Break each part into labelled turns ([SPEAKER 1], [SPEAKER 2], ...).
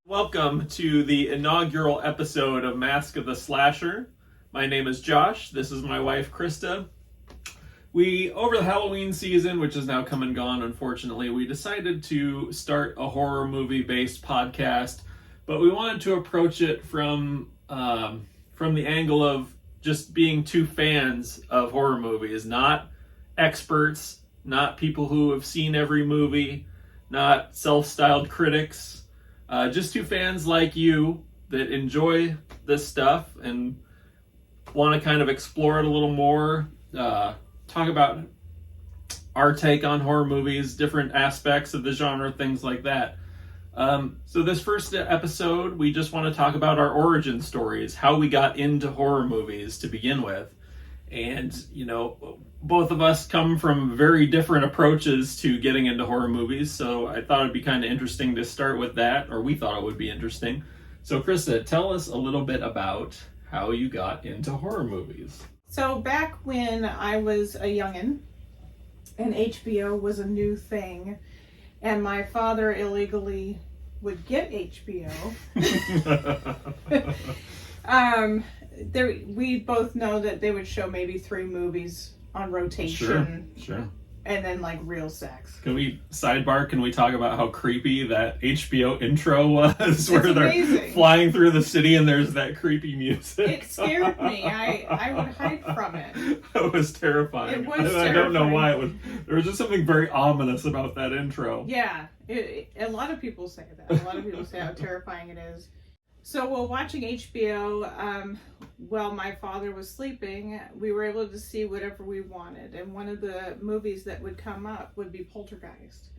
[SPEAKER 1] Welcome to the inaugural episode of Mask of the Slasher. My name is Josh. This is my wife, Krista. Over the Halloween season, which is now come and gone, unfortunately, we decided to start a horror movie-based podcast, but we wanted to approach it from the angle of just being two fans of horror movies, not experts, not people who have seen every movie, not self-styled critics. Just two fans like you that enjoy this stuff and want to kind of explore it a little more, talk about our take on horror movies, different aspects of the genre, things like that. So this first episode, we just want to talk about our origin stories, how we got into horror movies to begin with. And, both of us come from very different approaches to getting into horror movies, so I thought it'd be kind of interesting to start with that, or we thought it would be interesting. So, Krista, tell us a little bit about how you got into horror movies.
[SPEAKER 2] So, back when I was a youngin', and HBO was a new thing, and my father illegally would get HBO, we both know that they would show maybe 3 movies on rotation.
[SPEAKER 1] Sure.
[SPEAKER 2] And then real sex.
[SPEAKER 1] Can we talk about how creepy that HBO intro was? Where
[SPEAKER 2] amazing.
[SPEAKER 1] They're flying through the city and there's that creepy music.
[SPEAKER 2] It scared me. I would hide from it.
[SPEAKER 1] It was terrifying.
[SPEAKER 2] It was terrifying.
[SPEAKER 1] I don't know why it was. There was just something very ominous about that intro.
[SPEAKER 2] Yeah. A lot of people say that. A lot of people say how terrifying it is. So while watching HBO, while my father was sleeping, we were able to see whatever we wanted. And one of the movies that would come up would be Poltergeist.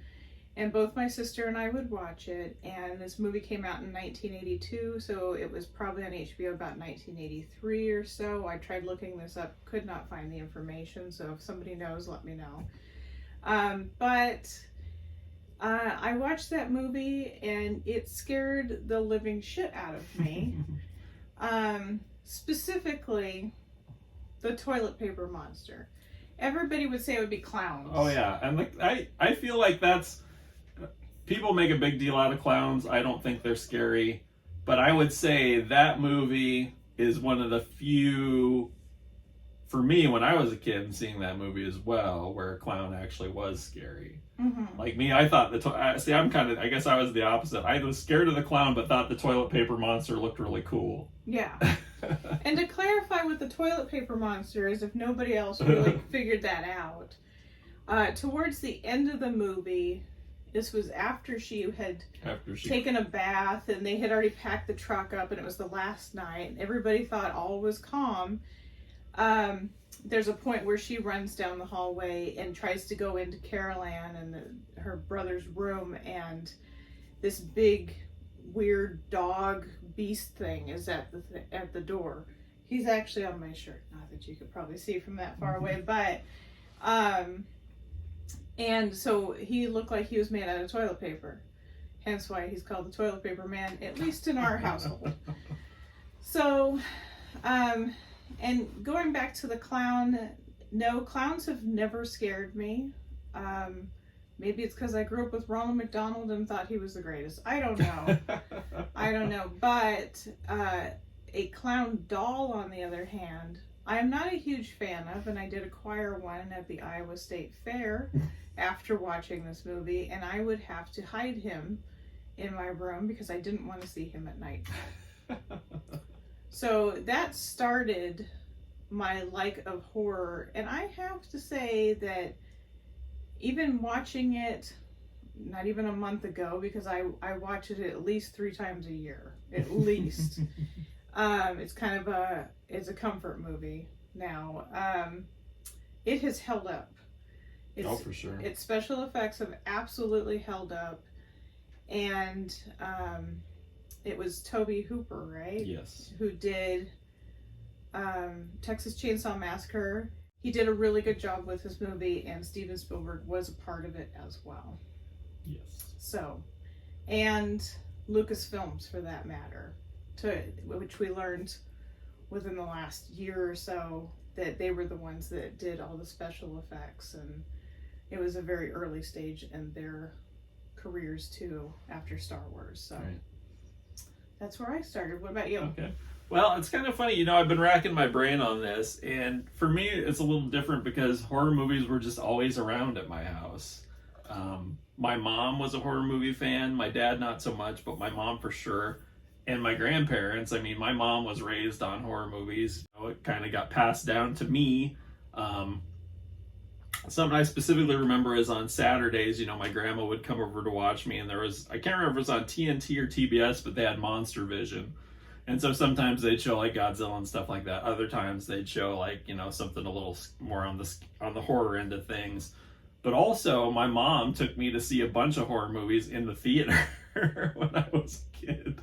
[SPEAKER 2] And both my sister and I would watch it. And this movie came out in 1982, so it was probably on HBO about 1983 or so. I tried looking this up, could not find the information, so if somebody knows, let me know. I watched that movie and it scared the living shit out of me. Specifically, the toilet paper monster. Everybody would say it would be clowns.
[SPEAKER 1] Oh yeah, and I feel like that's, people make a big deal out of clowns. I don't think they're scary, but I would say that movie is one of the few, for me, when I was a kid and seeing that movie as well, where a clown actually was scary.
[SPEAKER 2] Mm-hmm.
[SPEAKER 1] Like me, I thought I guess I was the opposite. I was scared of the clown, but thought the toilet paper monster looked really cool.
[SPEAKER 2] Yeah. And to clarify what the toilet paper monster is, if nobody else really figured that out, towards the end of the movie, this was after she had taken a bath and they had already packed the truck up and it was the last night. Everybody thought all was calm. There's a point where she runs down the hallway and tries to go into Carol Ann and her brother's room, and this big weird dog beast thing is at the door. He's actually on my shirt, not that you could probably see from that far away, but and so he looked like he was made out of toilet paper, hence why he's called the toilet paper man, at least in our household. So and going back to the clown, no, clowns have never scared me. Maybe it's because I grew up with Ronald McDonald and thought he was the greatest. I don't know. But a clown doll, on the other hand, I am not a huge fan of, and I did acquire one at the Iowa State Fair after watching this movie, and I would have to hide him in my room because I didn't want to see him at night. So that started my like of horror, and I have to say that even watching it, not even a month ago, because I watch it at least 3 times a year, at least. It's kind of it's a comfort movie now. It has held up.
[SPEAKER 1] For sure.
[SPEAKER 2] Its special effects have absolutely held up, and it was Tobe Hooper, right?
[SPEAKER 1] Yes.
[SPEAKER 2] Who did Texas Chainsaw Massacre. He did a really good job with his movie, and Steven Spielberg was a part of it as well.
[SPEAKER 1] Yes.
[SPEAKER 2] So, and Lucasfilms, for that matter, which we learned within the last year or so that they were the ones that did all the special effects, and it was a very early stage in their careers too after Star Wars. So.
[SPEAKER 1] Right.
[SPEAKER 2] That's where I started. What about you?
[SPEAKER 1] Okay. Well, it's kind of funny, you know, I've been racking my brain on this, and for me, it's a little different because horror movies were just always around at my house. My mom was a horror movie fan, my dad not so much, but my mom for sure. And my grandparents, I mean, my mom was raised on horror movies. You know, it kind of got passed down to me. Something I specifically remember is on Saturdays, you know, my grandma would come over to watch me, and there was, I can't remember if it was on TNT or TBS, but they had Monster Vision. And so sometimes they'd show like Godzilla and stuff like that. Other times they'd show like, you know, something a little more on the horror end of things. But also my mom took me to see a bunch of horror movies in the theater when I was a kid.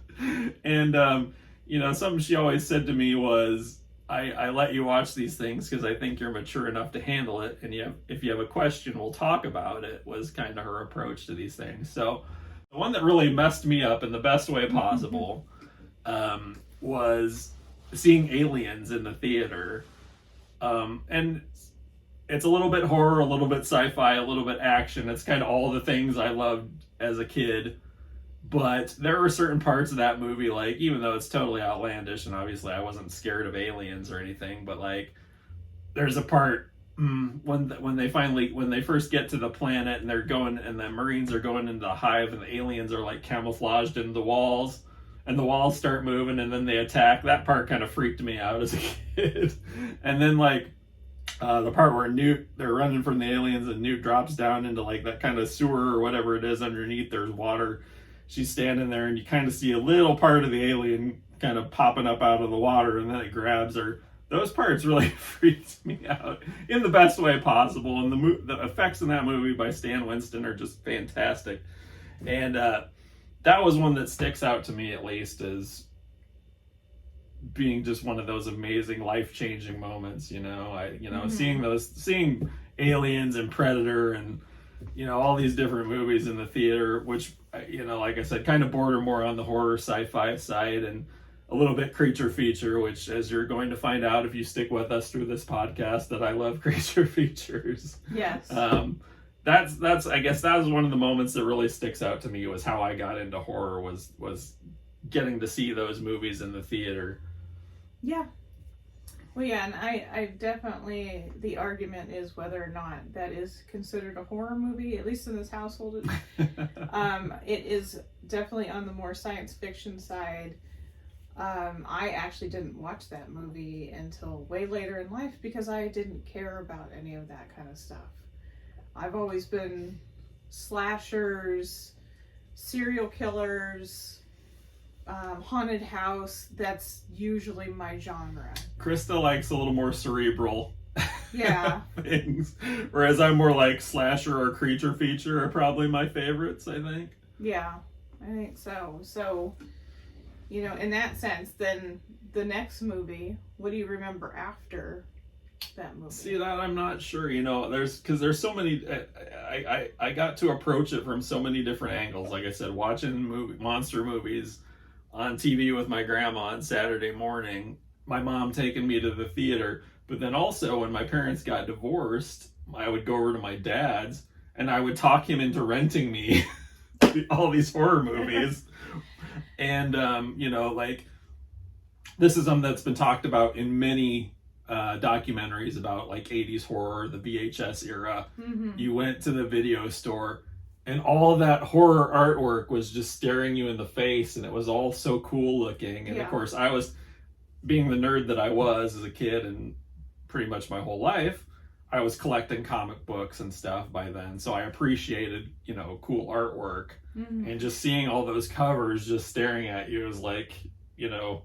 [SPEAKER 1] And, you know, something she always said to me was, I let you watch these things because I think you're mature enough to handle it. And if you have a question, we'll talk about it, was kind of her approach to these things. So the one that really messed me up in the best way possible was seeing Aliens in the theater. And it's a little bit horror, a little bit sci-fi, a little bit action. It's kind of all the things I loved as a kid. But there were certain parts of that movie, like, even though it's totally outlandish, and obviously I wasn't scared of aliens or anything, but like, there's a part when they first get to the planet and they're going, and the Marines are going into the hive, and the aliens are like camouflaged in the walls, and the walls start moving, and then they attack. That part kind of freaked me out as a kid. And then like the part where they're running from the aliens, and Newt drops down into like that kind of sewer or whatever it is underneath. There's water. She's standing there, and you kind of see a little part of the alien kind of popping up out of the water, and then it grabs her. Those parts really freaked me out in the best way possible. And the effects in that movie by Stan Winston are just fantastic. And that was one that sticks out to me, at least, as being just one of those amazing, life-changing moments. You know, seeing Aliens and Predator and, you know, all these different movies in the theater, which, you know, like I said, kind of border more on the horror sci-fi side, and a little bit creature feature, which, as you're going to find out if you stick with us through this podcast, that I love creature features.
[SPEAKER 2] Yes.
[SPEAKER 1] That's I guess that was one of the moments that really sticks out to me, was how I got into horror, was getting to see those movies in the theater.
[SPEAKER 2] Yeah. Well, yeah, and I definitely, the argument is whether or not that is considered a horror movie, at least in this household. It is definitely on the more science fiction side. I actually didn't watch that movie until way later in life because I didn't care about any of that kind of stuff. I've always been slashers, serial killers, haunted house. That's usually my genre.
[SPEAKER 1] Krista likes a little more cerebral
[SPEAKER 2] yeah
[SPEAKER 1] things, whereas I'm more like slasher or creature feature are probably my favorites, I think.
[SPEAKER 2] Yeah, I think so. So, you know, in that sense, then the next movie, what do you remember after that movie?
[SPEAKER 1] See, that I'm not sure. You know, there's so many. I got to approach it from so many different angles. Like I said, watching monster movies on TV with my grandma on Saturday morning, my mom taking me to the theater, but then also when my parents got divorced, I would go over to my dad's and I would talk him into renting me all these horror movies. And you know, like, this is something that's been talked about in many documentaries about like 80s horror, the VHS era.
[SPEAKER 2] Mm-hmm.
[SPEAKER 1] You went to the video store and all that horror artwork was just staring you in the face, and it was all so cool looking. And of course, I was, being the nerd that I was as a kid and pretty much my whole life, I was collecting comic books and stuff by then. So I appreciated, you know, cool artwork.
[SPEAKER 2] Mm-hmm.
[SPEAKER 1] And just seeing all those covers just staring at you was like, you know,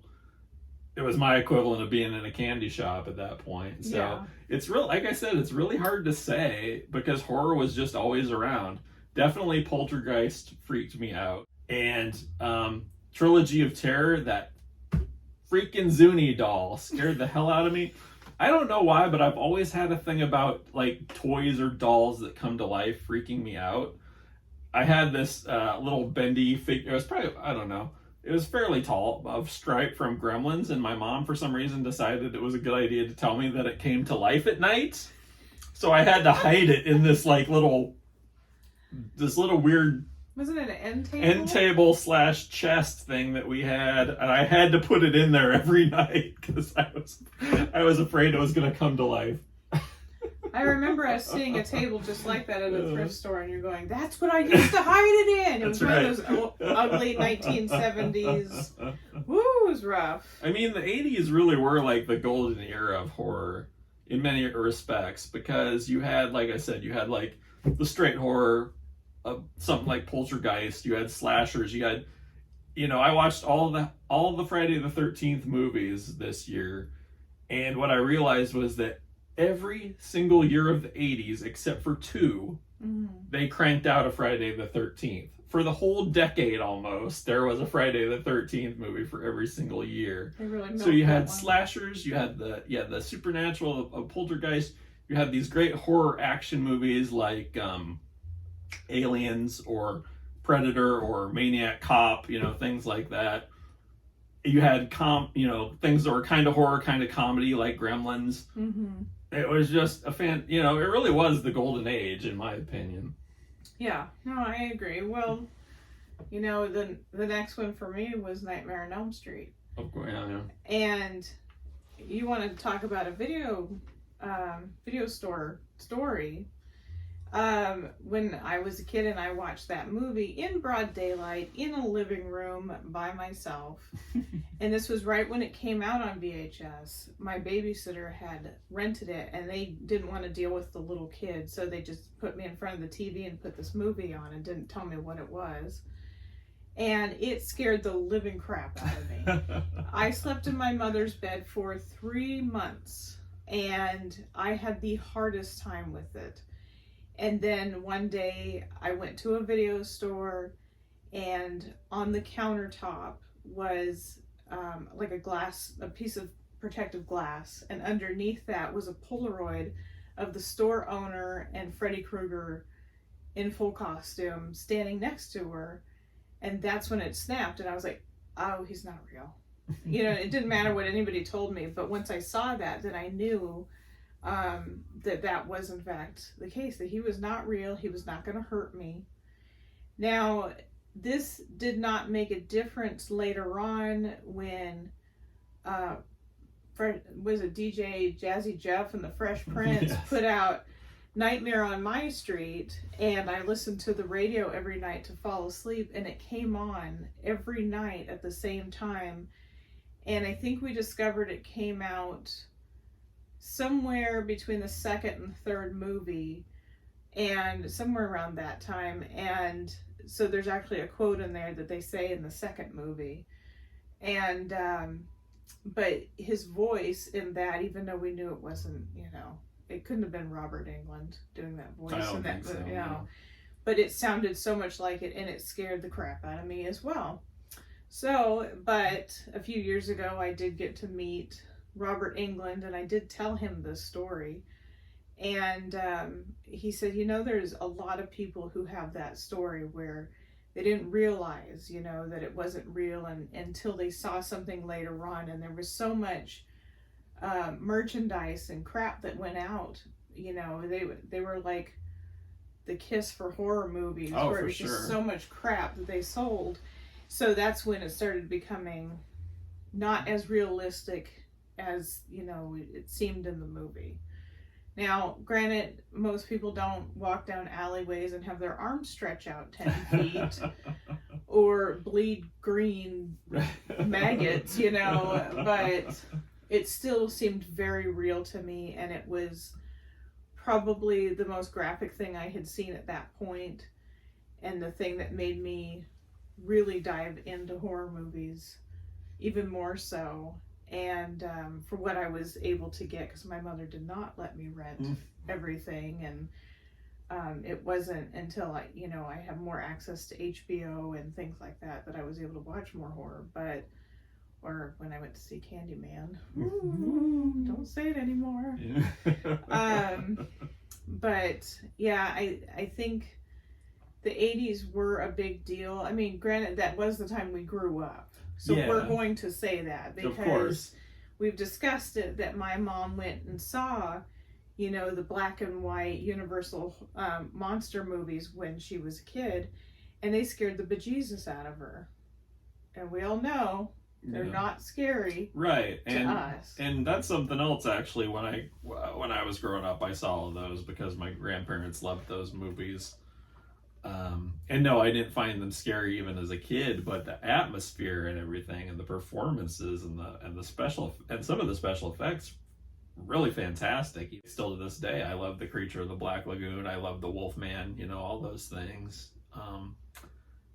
[SPEAKER 1] it was my equivalent of being in a candy shop at that point. So it's real, like I said, it's really hard to say because horror was just always around. Definitely Poltergeist freaked me out. And Trilogy of Terror, that freaking Zuni doll scared the hell out of me. I don't know why, but I've always had a thing about like toys or dolls that come to life freaking me out. I had this little bendy figure. It was probably, I don't know, it was fairly tall, of Stripe from Gremlins, and my mom for some reason decided it was a good idea to tell me that it came to life at night. So I had to hide it in this little weird
[SPEAKER 2] Wasn't it an end table?
[SPEAKER 1] End table / chest thing that we had, and I had to put it in there every night because I was afraid it was going to come to life.
[SPEAKER 2] I remember us seeing a table just like that at a thrift store, and you're going, "That's what I used to hide it in." It was one of those ugly 1970s. Woo, it was rough.
[SPEAKER 1] I mean, the 80s really were like the golden era of horror in many respects, because you had, like I said, you had like the straight horror of something like Poltergeist. You had slashers. You had, I watched all of the Friday the 13th movies this year, and what I realized was that every single year of the 80s, except for 2, they cranked out a Friday the 13th. For the whole decade almost, there was a Friday the 13th movie for every single year. So you had slashers, you had the supernatural of Poltergeist, you had these great horror action movies like Aliens or Predator or Maniac Cop, things like that. You had things that were kind of horror, kind of comedy, like Gremlins. It was just it really was the golden age, in my opinion.
[SPEAKER 2] Yeah, no, I agree. Well, the next one for me was Nightmare on Elm Street.
[SPEAKER 1] Of course, yeah.
[SPEAKER 2] And you want to talk about a video store story. When I was a kid and I watched that movie in broad daylight in a living room by myself, and this was right when it came out on VHS. My babysitter had rented it, and they didn't want to deal with the little kid, so they just put me in front of the TV and put this movie on and didn't tell me what it was. And it scared the living crap out of me. I slept in my mother's bed for 3 months, and I had the hardest time with it. And then one day I went to a video store, and on the countertop was like a piece of protective glass, and underneath that was a Polaroid of the store owner and Freddy Krueger in full costume standing next to her. And that's when it snapped, and I was like, oh, he's not real. It didn't matter what anybody told me, but once I saw that, then I knew that was in fact the case, that he was not real. He was not going to hurt me. Now, this did not make a difference later on when was it DJ Jazzy Jeff and the Fresh Prince put out Nightmare on My Street, and I listened to the radio every night to fall asleep, and it came on every night at the same time. And I think we discovered it came out somewhere between the second and third movie, and somewhere around that time. And so there's actually a quote in there that they say in the second movie. And but his voice in that, even though we knew it wasn't, it couldn't have been Robert Englund doing that voice in that movie, but it sounded so much like it, and it scared the crap out of me as well. So, but a few years ago I did get to meet Robert Englund, and I did tell him this story, and he said, there's a lot of people who have that story where they didn't realize, that it wasn't real until they saw something later on, and there was so much merchandise and crap that went out. They were like the Kiss for horror movies, where it was just so much crap that they sold. So that's when it started becoming not as realistic as it seemed in the movie. Now, granted, most people don't walk down alleyways and have their arms stretch out 10 feet or bleed green maggots, but it still seemed very real to me, and it was probably the most graphic thing I had seen at that point, and the thing that made me really dive into horror movies even more so. And for what I was able to get, because my mother did not let me rent everything, and it wasn't until I have more access to HBO and things like that I was able to watch more horror. Or when I went to see Candyman. Don't say it anymore. But yeah, I think the 80s were a big deal. I mean, granted, that was the time we grew up. So we're going to say that, because we've discussed it, that my mom went and saw, the black and white Universal monster movies when she was a kid. and they scared the bejesus out of her. And we all know they're not scary,
[SPEAKER 1] right?
[SPEAKER 2] To us.
[SPEAKER 1] And that's something else. Actually, when I was growing up, I saw all those because my grandparents loved those movies. And no, I didn't find them scary even as a kid, but the atmosphere and everything, and the performances, and some of the special effects, really fantastic. Still to this day, I love the Creature of the Black Lagoon. I love the Wolfman. All those things.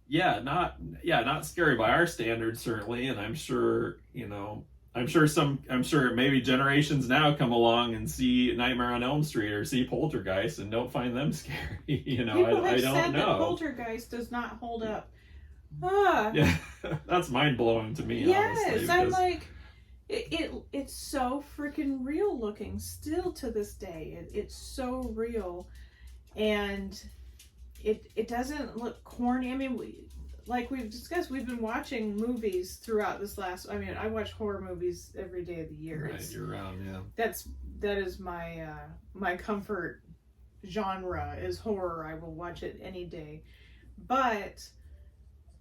[SPEAKER 1] Not scary by our standards, certainly, and I'm sure maybe generations now come along and see Nightmare on Elm Street or see Poltergeist and don't find them scary.
[SPEAKER 2] People have
[SPEAKER 1] I don't
[SPEAKER 2] said
[SPEAKER 1] know.
[SPEAKER 2] That Poltergeist does not hold up.
[SPEAKER 1] Yeah, that's mind blowing to me.
[SPEAKER 2] Yes,
[SPEAKER 1] honestly,
[SPEAKER 2] I'm like, it's so freaking real looking still to this day. It's so real, and it doesn't look corny. I mean, like we've discussed, we've been watching movies throughout this last. I mean, I watch horror movies every day of the year.
[SPEAKER 1] Right, year round, yeah.
[SPEAKER 2] That is my my comfort genre is horror. I will watch it any day, but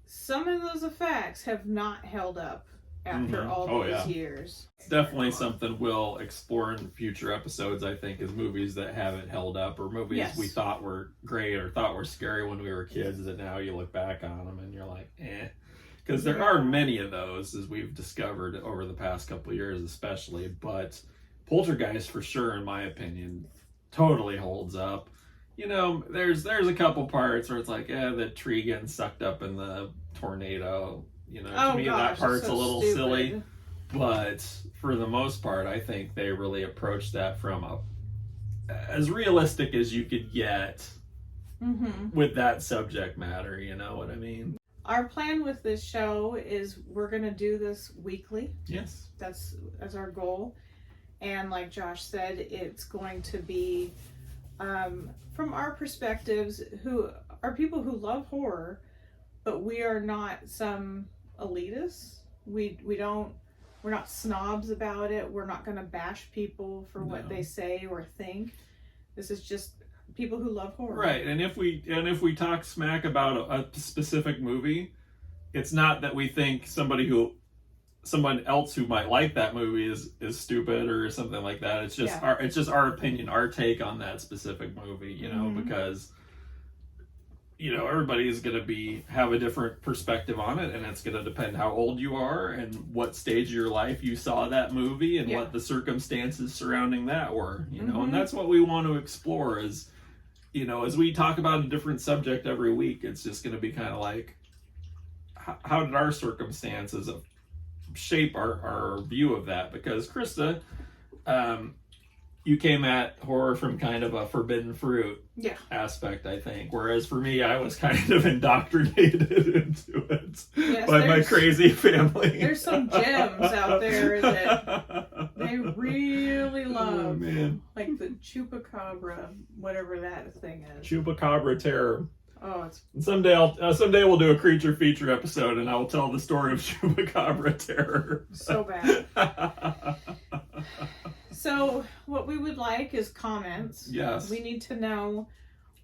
[SPEAKER 2] some of those effects have not held up after all these years.
[SPEAKER 1] It's definitely something we'll explore in future episodes, I think, is movies that haven't held up, or movies we thought were great or thought were scary when we were kids that now you look back on them and you're like, eh. Because there are many of those, as we've discovered over the past couple of years especially, but Poltergeist, for sure, in my opinion, totally holds up. There's a couple parts where it's like, the tree getting sucked up in the tornado. To me, that part's a little silly, but for the most part, I think they really approached that from as realistic as you could get with that subject matter. You know what I mean?
[SPEAKER 2] Our plan with this show is we're going to do this weekly.
[SPEAKER 1] Yes.
[SPEAKER 2] That's our goal. And like Josh said, it's going to be from our perspectives, who are people who love horror, but we are not some elitists. We're not snobs about it. We're not going to bash people for what they say or think. This is just people who love horror.
[SPEAKER 1] Right. And if we talk smack about a specific movie, it's not that we think someone else who might like that movie is stupid or something like that. It's just our opinion, our take on that specific movie, because everybody's going to have a different perspective on it, and it's going to depend how old you are and what stage of your life you saw that movie and what the circumstances surrounding that were, and that's what we want to explore is, as we talk about a different subject every week, it's just going to be kind of like, how did our circumstances shape our view of that? Because Krista, you came at horror from kind of a forbidden fruit aspect, I think. Whereas for me, I was kind of indoctrinated into it by my crazy family.
[SPEAKER 2] There's some gems out there that they really love.
[SPEAKER 1] Oh, man.
[SPEAKER 2] Like the Chupacabra, whatever that thing is.
[SPEAKER 1] Chupacabra terror.
[SPEAKER 2] Oh, it's...
[SPEAKER 1] Someday we'll do a creature feature episode, and I will tell the story of Chupacabra terror.
[SPEAKER 2] So bad. So what we would like is comments.
[SPEAKER 1] Yes.
[SPEAKER 2] We need to know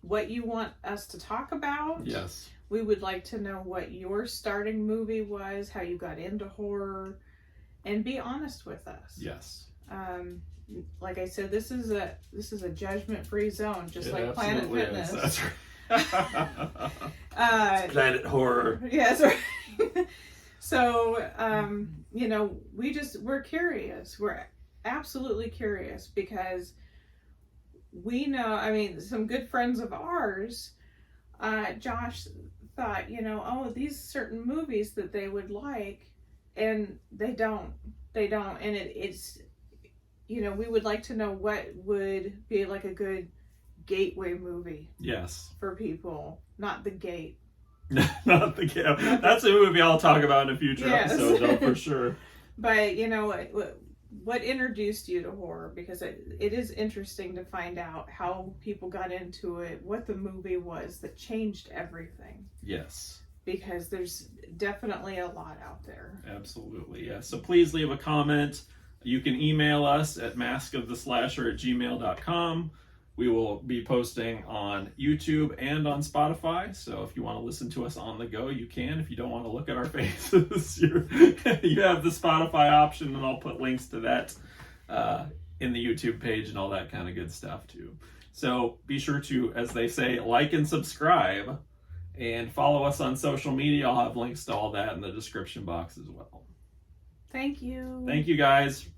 [SPEAKER 2] what you want us to talk about.
[SPEAKER 1] Yes.
[SPEAKER 2] We would like to know what your starting movie was, how you got into horror, and be honest with us.
[SPEAKER 1] Yes.
[SPEAKER 2] Like I said, this is a judgment-free zone, just like Planet Fitness.
[SPEAKER 1] That's right. Planet Horror.
[SPEAKER 2] Yes. Right. So, we're curious. We're absolutely curious because we know, some good friends of ours, Josh thought, these certain movies that they would like, and they don't, and it's, we would like to know what would be like a good gateway movie.
[SPEAKER 1] Yes.
[SPEAKER 2] For people, not The Gate.
[SPEAKER 1] Not The Gate. That's a movie I'll talk about in a future episode, though, for sure.
[SPEAKER 2] But, what introduced you to horror? Because it is interesting to find out how people got into it, what the movie was that changed everything.
[SPEAKER 1] Yes.
[SPEAKER 2] Because there's definitely a lot out there.
[SPEAKER 1] Absolutely, yes. So please leave a comment. You can email us at maskoftheslasher@gmail.com. We will be posting on YouTube and on Spotify. So if you want to listen to us on the go, you can. If you don't want to look at our faces, you have the Spotify option, and I'll put links to that in the YouTube page and all that kind of good stuff too. So be sure to, as they say, like and subscribe, and follow us on social media. I'll have links to all that in the description box as well.
[SPEAKER 2] Thank you.
[SPEAKER 1] Thank you, guys.